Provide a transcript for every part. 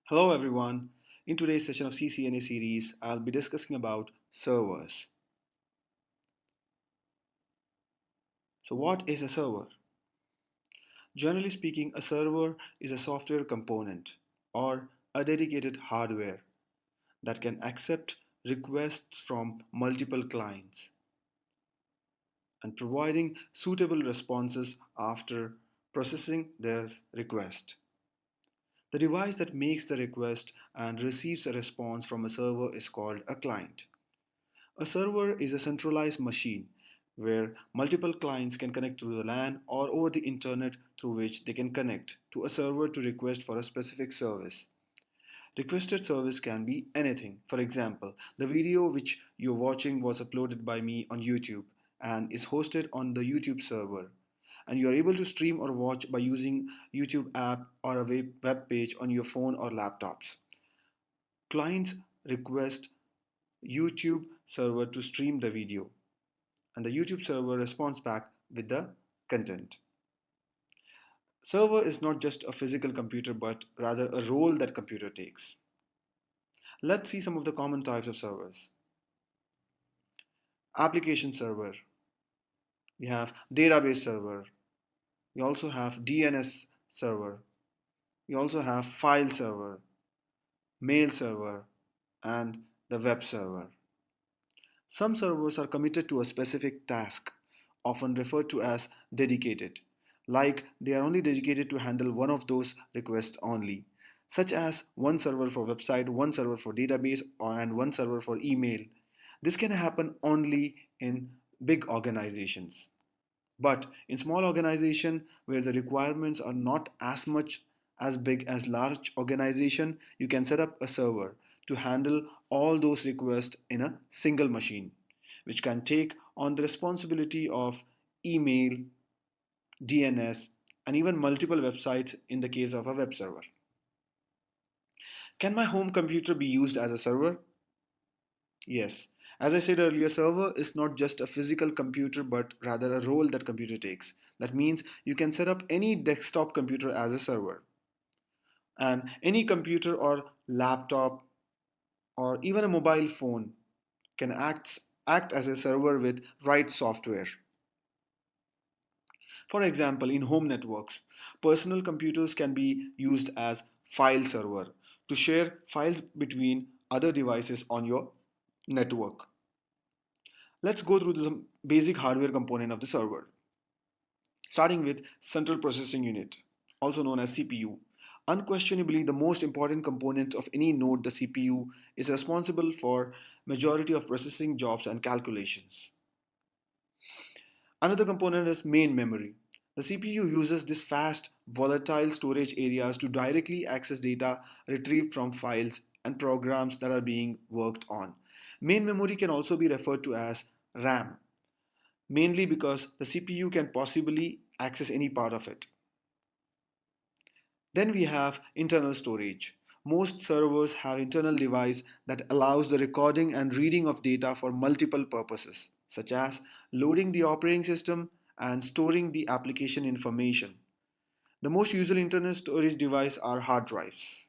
Hello everyone. In today's session of CCNA series, I'll be discussing about servers. So what is a server? Generally speaking, a server is a software component or a dedicated hardware that can accept requests from multiple clients and providing suitable responses after processing their request. The device that makes the request and receives a response from a server is called a client. A server is a centralized machine where multiple clients can connect through the LAN or over the internet through which they can connect to a server to request for a specific service. Requested service can be anything. For example, the video which you're watching was uploaded by me on YouTube and is hosted on the YouTube server. And you are able to stream or watch by using YouTube app or a web page on your phone or laptops. Clients request YouTube server to stream the video, and the YouTube server responds back with the content. Server is not just a physical computer but rather a role that computer takes. Let's see some of the common types of servers. Application server. We have database server. We also have DNS server. We also have file server, mail server, and the web server. Some servers are committed to a specific task, often referred to as dedicated, like they are only dedicated to handle one of those requests only, such as one server for website, one server for database, and one server for email. This can happen only in big organizations. But in small organization where the requirements are not as much as big as large organization, you can set up a server to handle all those requests in a single machine, which can take on the responsibility of email, DNS, and even multiple websites in the case of a web server. Can my home computer be used as a server? Yes. As I said earlier, server is not just a physical computer but rather a role that computer takes. That means you can set up any desktop computer as a server. And any computer or laptop or even a mobile phone can act as a server with right software. For example, in home networks, personal computers can be used as file server to share files between other devices on your network. Let's go through the basic hardware component of the server, starting with central processing unit, also known as CPU. Unquestionably, the most important component of any node, the CPU, is responsible for majority of processing jobs and calculations. Another component is main memory. The CPU uses this fast, volatile storage areas to directly access data retrieved from files and programs that are being worked on. Main memory can also be referred to as RAM, mainly because the CPU can possibly access any part of it. Then we have internal storage. Most servers have internal device that allows the recording and reading of data for multiple purposes, such as loading the operating system and storing the application information. The most usual internal storage device are hard drives.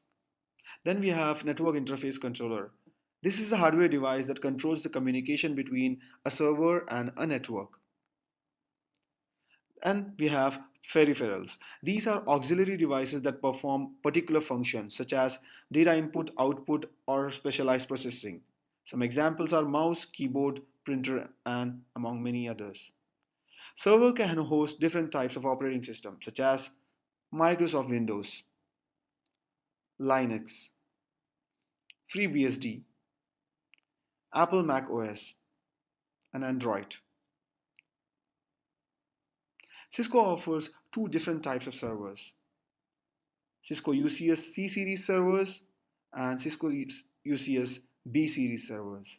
Then we have network interface controller. This is a hardware device that controls the communication between a server and a network. And we have peripherals. These are auxiliary devices that perform particular functions such as data input, output, or specialized processing. Some examples are mouse, keyboard, printer, and among many others. Server can host different types of operating systems such as Microsoft Windows, Linux, FreeBSD, Apple Mac OS, and Android. Cisco offers two different types of servers: Cisco UCS C series servers and Cisco UCS B series servers.